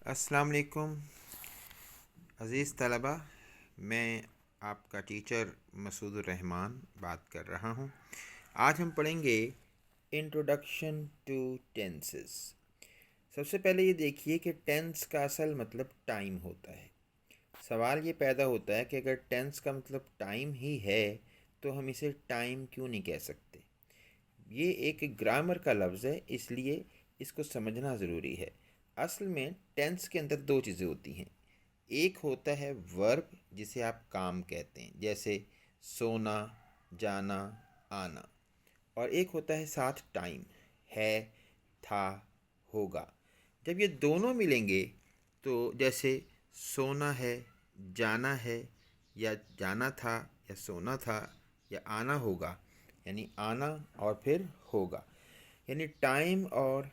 अस्सलाम वालेकुम अज़ीज़ तलबा। मैं आपका टीचर मसूदुर रहमान बात कर रहा हूँ। आज हम पढ़ेंगे इंट्रोडक्शन टू टेंसेस। सबसे पहले ये देखिए कि टेंस का असल मतलब टाइम होता है। सवाल ये पैदा होता है कि अगर टेंस का मतलब टाइम ही है तो हम इसे टाइम क्यों नहीं कह सकते। ये एक ग्रामर का लफ्ज़ है, इसलिए इसको समझना ज़रूरी है। असल में टेंस के अंदर दो चीज़ें होती हैं। एक होता है वर्ब, जिसे आप काम कहते हैं, जैसे सोना, जाना, आना। और एक होता है साथ टाइम, है, था, होगा। जब ये दोनों मिलेंगे तो जैसे सोना है, जाना है, या जाना था, या सोना था, या आना होगा, यानी आना और फिर होगा। यानी टाइम और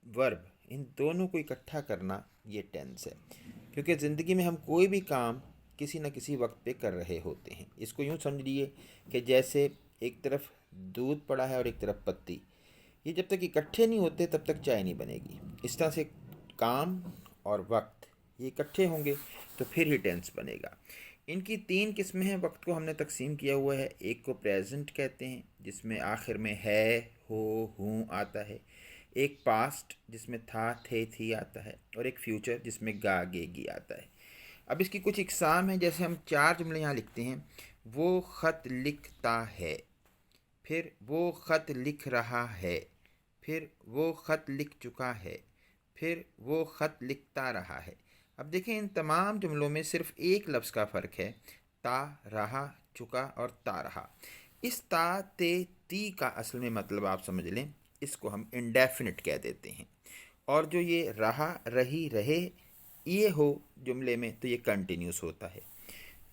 वर्ब, इन दोनों को इकट्ठा करना ये टेंस है। क्योंकि ज़िंदगी में हम कोई भी काम किसी न किसी वक्त पे कर रहे होते हैं। इसको यूँ समझिए कि जैसे एक तरफ दूध पड़ा है और एक तरफ पत्ती। ये जब तक इकट्ठे नहीं होते तब तक चाय नहीं बनेगी। इस तरह से काम और वक्त ये इकट्ठे होंगे तो फिर ही टेंस बनेगा। इनकी तीन किस्में हैं। वक्त को हमने तकसीम किया हुआ है। एक को प्रेजेंट कहते हैं, जिसमें आखिर में है, हो, हूँ आता है। एक पास्ट, जिसमें था, थे, थी आता है। और एक फ्यूचर, जिसमें गा, गे, गी आता है। अब इसकी कुछ इकसाम है। जैसे हम चार जुमले यहाँ लिखते हैं। वो ख़त लिखता है, फिर वो ख़त लिख रहा है, फिर वो ख़त लिख चुका है, फिर वो ख़त लिखता रहा है। अब देखें, इन तमाम जुमलों में सिर्फ एक लफ्ज़ का फ़र्क है, ता, रहा, चुका और ता रहा। इस ता, ते, ती का असल में मतलब आप समझ लें, इसको हम इंडेफिनिट कह देते हैं। और जो ये रहा, रही, रहे, ये हो जुमले में तो ये कंटिन्यूस होता है।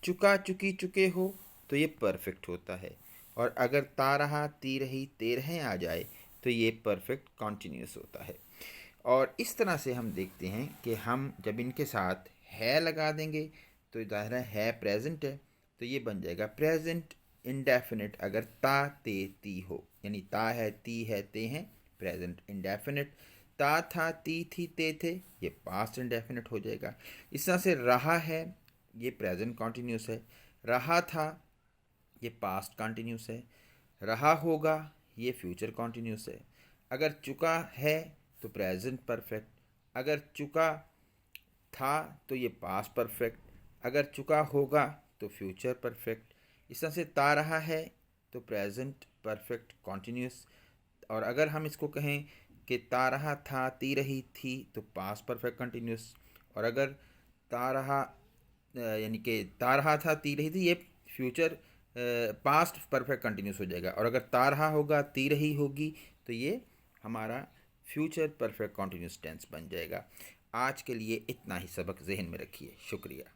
चुका, चुकी, चुके हो तो ये परफेक्ट होता है। और अगर ता रहा, ती रही, ते रहे आ जाए तो ये परफेक्ट कॉन्टीन्यूस होता है। और इस तरह से हम देखते हैं कि हम जब इनके साथ है लगा देंगे तो ज़ाहिर है प्रेजेंट है, तो ये बन जाएगा प्रेजेंट इंडेफिनिट अगर ता, ते, ती हो। यानी ता है, ती है, ते हैं, प्रेजेंट इंडेफिनिट। ता था, ती थी, ते थे, ये पास्ट इंडेफिनिट हो जाएगा। इस तरह से रहा है, ये प्रेजेंट कॉन्टीन्यूस है। रहा था, ये पास्ट कॉन्टीन्यूस है। रहा होगा, ये फ्यूचर कॉन्टीन्यूस है। अगर चुका है तो प्रेजेंट परफेक्ट। अगर चुका था तो ये पास्ट परफेक्ट। अगर चुका होगा तो फ्यूचर परफेक्ट। इस तरह से ता रहा है तो प्रेजेंट परफेक्ट कॉन्टीन्यूस। और अगर हम इसको कहें कि ता रहा था, ती रही थी, तो पास्ट परफेक्ट कंटिन्यूस। और अगर ता रहा यानी कि ता रहा था, ती रही थी, ये फ्यूचर पास्ट परफेक्ट कंटिन्यूस हो जाएगा। और अगर ता रहा होगा, ती रही होगी, तो ये हमारा फ्यूचर परफेक्ट कंटिन्यूस टेंस बन जाएगा। आज के लिए इतना ही सबक जहन में रखिए। शुक्रिया।